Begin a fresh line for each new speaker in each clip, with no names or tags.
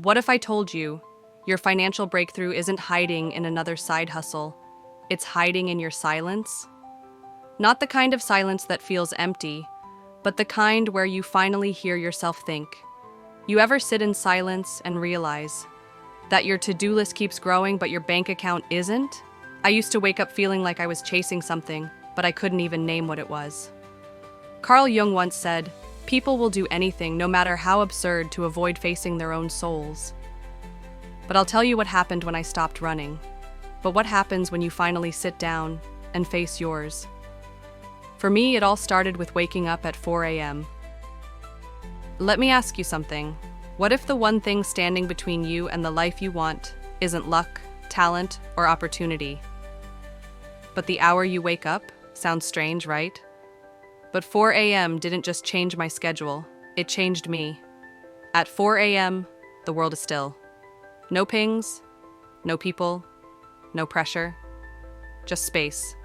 What if I told you your financial breakthrough isn't hiding in another side hustle? It's hiding in your silence? Not the kind of silence that feels empty, but the kind where you finally hear yourself think. You ever sit in silence and realize that your to-do list keeps growing but your bank account isn't? I used to wake up feeling like I was chasing something, but I couldn't even name what it was. Carl Jung once said, "People will do anything, no matter how absurd, to avoid facing their own souls." But I'll tell you what happened when I stopped running. But what happens when you finally sit down and face yours? For me, it all started with waking up at 4 a.m. Let me ask you something. What if the one thing standing between you and the life you want isn't luck, talent, or opportunity? But the hour you wake up? Sounds strange, right? But 4 a.m. didn't just change my schedule, it changed me. At 4 a.m., the world is still. No pings, no people, no pressure, just space.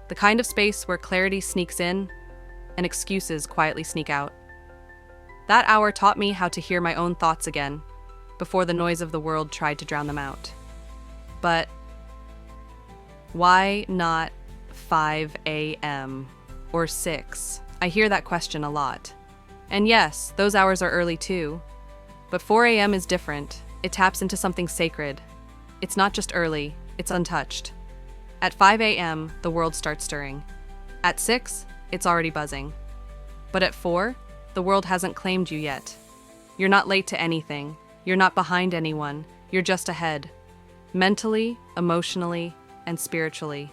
The kind of space where clarity sneaks in and excuses quietly sneak out. That hour taught me how to hear my own thoughts again, before the noise of the world tried to drown them out. But why not 5 a.m. or 6? I hear that question a lot. And yes, those hours are early too. But 4 a.m. is different. It taps into something sacred. It's not just early, it's untouched. At 5 a.m., the world starts stirring. At 6, it's already buzzing. But at 4, the world hasn't claimed you yet. You're not late to anything. You're not behind anyone. You're just ahead. Mentally, emotionally, and spiritually.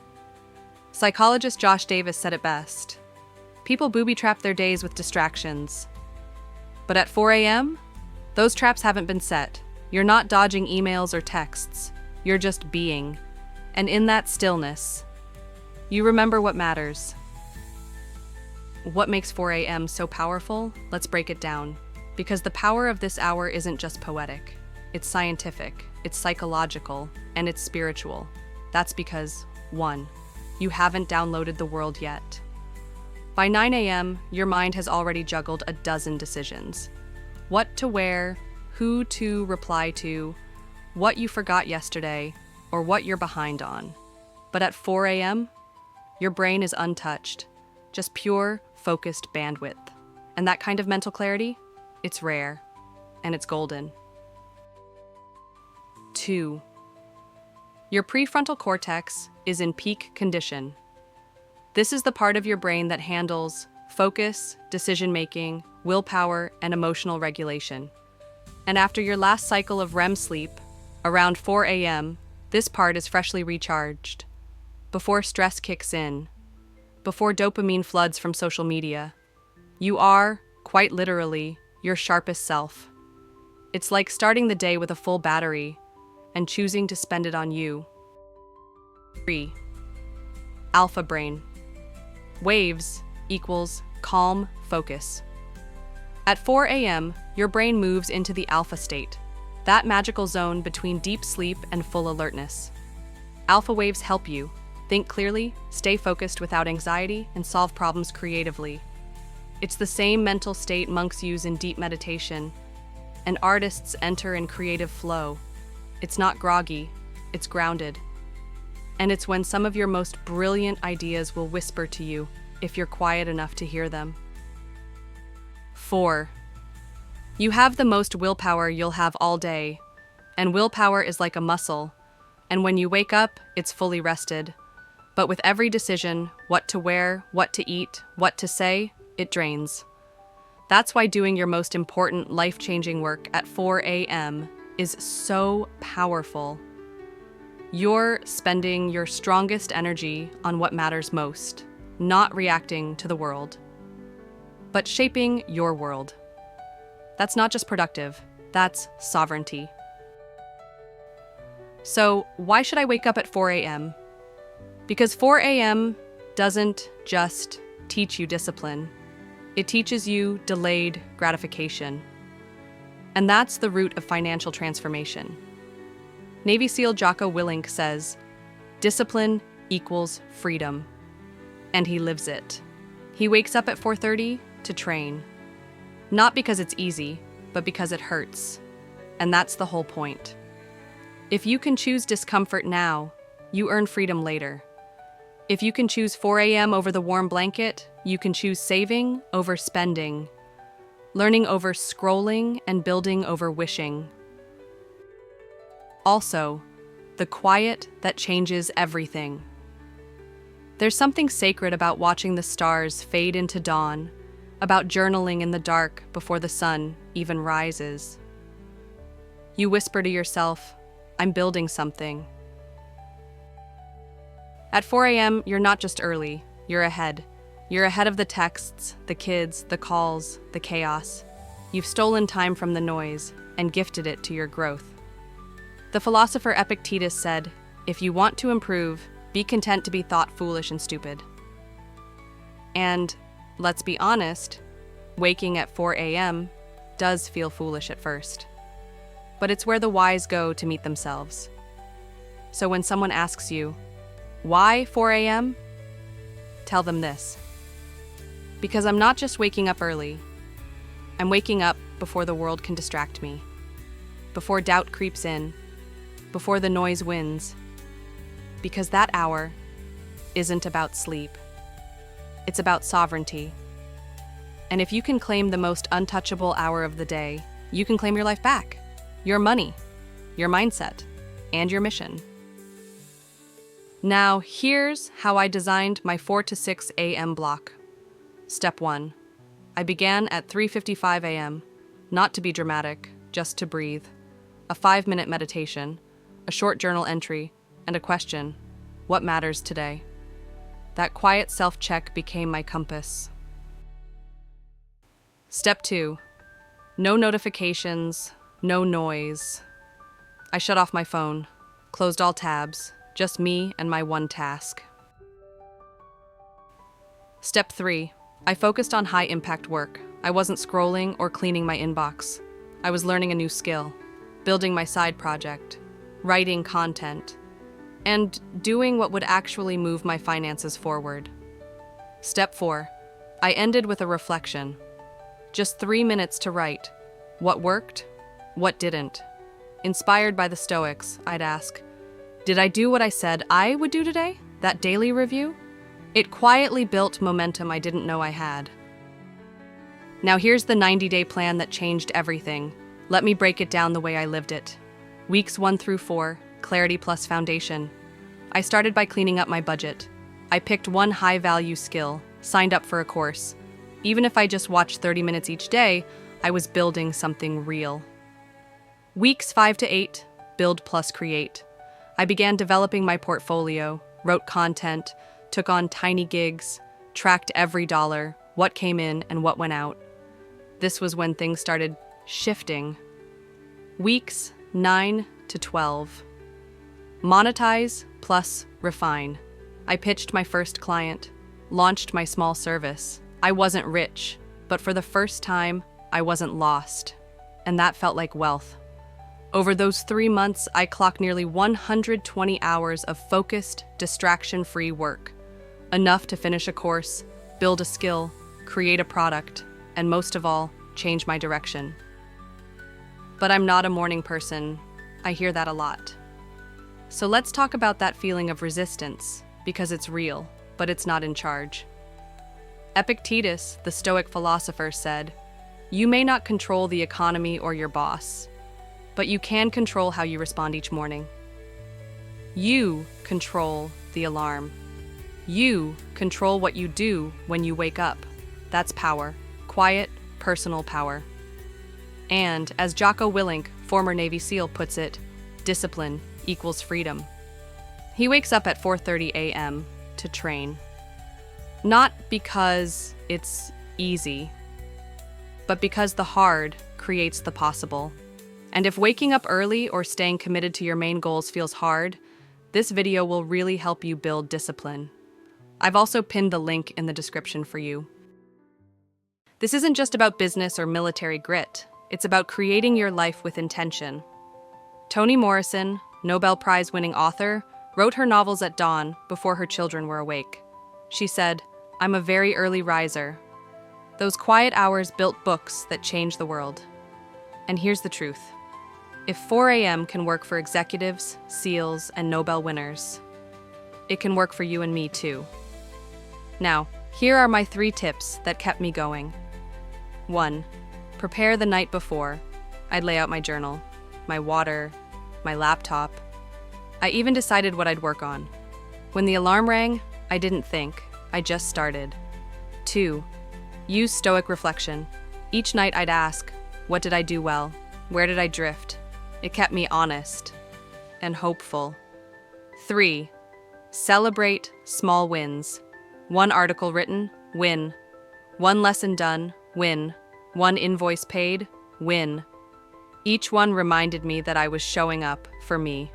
Psychologist Josh Davis said it best. People booby-trap their days with distractions. But at 4 a.m., those traps haven't been set. You're not dodging emails or texts. You're just being. And in that stillness, you remember what matters. What makes 4 a.m. so powerful? Let's break it down. Because the power of this hour isn't just poetic. It's scientific, it's psychological, and it's spiritual. That's because, 1, you haven't downloaded the world yet. By 9 a.m., your mind has already juggled a dozen decisions. What to wear, who to reply to, what you forgot yesterday, or what you're behind on. But at 4 a.m., your brain is untouched, just pure, focused bandwidth. And that kind of mental clarity, it's rare, and it's golden. 2. Your prefrontal cortex is in peak condition. This is the part of your brain that handles focus, decision-making, willpower, and emotional regulation. And after your last cycle of REM sleep, around 4 a.m., this part is freshly recharged. Before stress kicks in, before dopamine floods from social media, you are, quite literally, your sharpest self. It's like starting the day with a full battery and choosing to spend it on you. 3. Alpha brain. Waves equals calm focus. At 4 a.m., your brain moves into the alpha state, that magical zone between deep sleep and full alertness. Alpha waves help you think clearly, stay focused without anxiety, and solve problems creatively. It's the same mental state monks use in deep meditation, and artists enter in creative flow. It's not groggy, it's grounded. And it's when some of your most brilliant ideas will whisper to you if you're quiet enough to hear them. 4. You have the most willpower you'll have all day, and willpower is like a muscle, and when you wake up, it's fully rested. But with every decision, what to wear, what to eat, what to say, it drains. That's why doing your most important life-changing work at 4 a.m. is so powerful. You're spending your strongest energy on what matters most, not reacting to the world, but shaping your world. That's not just productive, that's sovereignty. So, why should I wake up at 4 a.m.? Because 4 a.m. doesn't just teach you discipline, it teaches you delayed gratification. And that's the root of financial transformation. Navy SEAL Jocko Willink says, "Discipline equals freedom." And he lives it. He wakes up at 4:30 to train. Not because it's easy, but because it hurts. And that's the whole point. If you can choose discomfort now, you earn freedom later. If you can choose 4 a.m. over the warm blanket, you can choose saving over spending, learning over scrolling, and building over wishing. Also, the quiet that changes everything. There's something sacred about watching the stars fade into dawn, about journaling in the dark before the sun even rises. You whisper to yourself, "I'm building something." At 4 a.m., you're not just early, you're ahead. You're ahead of the texts, the kids, the calls, the chaos. You've stolen time from the noise and gifted it to your growth. The philosopher Epictetus said, "If you want to improve, be content to be thought foolish and stupid." And, let's be honest, waking at 4 a.m. does feel foolish at first. But it's where the wise go to meet themselves. So when someone asks you, "Why 4 a.m.?" tell them this. Because I'm not just waking up early. I'm waking up before the world can distract me, before doubt creeps in, before the noise wins. Because that hour isn't about sleep. It's about sovereignty. And if you can claim the most untouchable hour of the day, you can claim your life back, your money, your mindset, and your mission. Now, here's how I designed my 4 to 6 a.m. block. Step 1. I began at 3:55 a.m., not to be dramatic, just to breathe. A 5-minute meditation, a short journal entry, and a question: what matters today? That quiet self-check became my compass. Step 2. No notifications, no noise. I shut off my phone, closed all tabs, just me and my one task. Step 3. I focused on high-impact work. I wasn't scrolling or cleaning my inbox. I was learning a new skill, building my side project, writing content, and doing what would actually move my finances forward. Step 4. I ended with a reflection. Just 3 minutes to write. What worked? What didn't? Inspired by the Stoics, I'd ask, did I do what I said I would do today? That daily review? It quietly built momentum I didn't know I had. Now here's the 90-day plan that changed everything. Let me break it down the way I lived it. Weeks 1 through 4, clarity plus foundation. I started by cleaning up my budget. I picked one high-value skill, signed up for a course. Even if I just watched 30 minutes each day, I was building something real. Weeks 5 to 8, build plus create. I began developing my portfolio, wrote content, took on tiny gigs, tracked every dollar, what came in and what went out. This was when things started shifting. Weeks 9 to 12. Monetize plus refine. I pitched my first client, launched my small service. I wasn't rich, but for the first time, I wasn't lost. And that felt like wealth. Over those 3 months, I clocked nearly 120 hours of focused, distraction-free work. Enough to finish a course, build a skill, create a product, and most of all, change my direction. But I'm not a morning person. I hear that a lot. So let's talk about that feeling of resistance, because it's real, but it's not in charge. Epictetus, the Stoic philosopher, said, "You may not control the economy or your boss, but you can control how you respond each morning. You control the alarm. You control what you do when you wake up. That's power. Quiet, personal power." And, as Jocko Willink, former Navy SEAL, puts it, discipline equals freedom. He wakes up at 4:30 a.m. to train. Not because it's easy, but because the hard creates the possible. And if waking up early or staying committed to your main goals feels hard, this video will really help you build discipline. I've also pinned the link in the description for you. This isn't just about business or military grit. It's about creating your life with intention. Toni Morrison, Nobel Prize-winning author, wrote her novels at dawn before her children were awake. She said, "I'm a very early riser." Those quiet hours built books that changed the world. And here's the truth. If 4 a.m. can work for executives, SEALs, and Nobel winners, it can work for you and me too. Now, here are my 3 tips that kept me going. 1. Prepare the night before. I'd lay out my journal, my water, my laptop. I even decided what I'd work on. When the alarm rang, I didn't think, I just started. 2. Use stoic reflection. Each night I'd ask, what did I do well? Where did I drift? It kept me honest and hopeful. 3. Celebrate small wins. 1 article written, win. 1 lesson done, win. 1 invoice paid, win. Each one reminded me that I was showing up for me.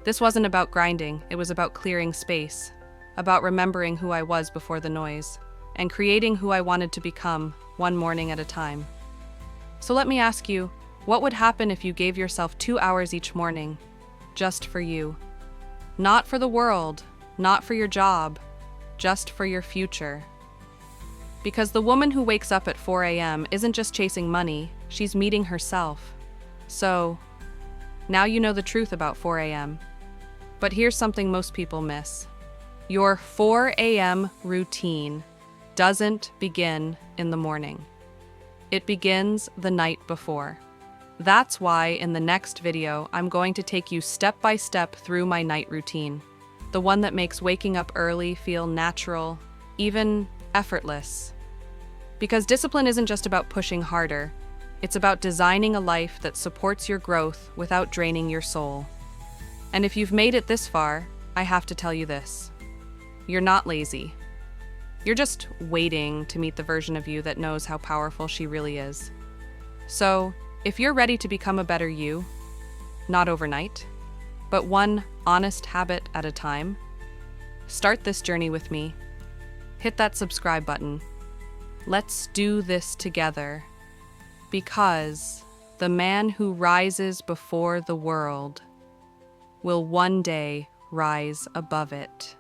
This wasn't about grinding, it was about clearing space, about remembering who I was before the noise, and creating who I wanted to become, one morning at a time. So let me ask you, what would happen if you gave yourself 2 hours each morning, just for you? Not for the world, not for your job, just for your future. Because the woman who wakes up at 4 a.m. isn't just chasing money, she's meeting herself. So, now you know the truth about 4 a.m. But here's something most people miss. Your 4 a.m. routine doesn't begin in the morning. It begins the night before. That's why in the next video, I'm going to take you step by step through my night routine. The one that makes waking up early feel natural, even effortless. Because discipline isn't just about pushing harder, it's about designing a life that supports your growth without draining your soul. And if you've made it this far, I have to tell you this. You're not lazy. You're just waiting to meet the version of you that knows how powerful she really is. So, if you're ready to become a better you, not overnight, but one honest habit at a time, start this journey with me. Hit that subscribe button. Let's do this together, because the man who rises before the world will one day rise above it.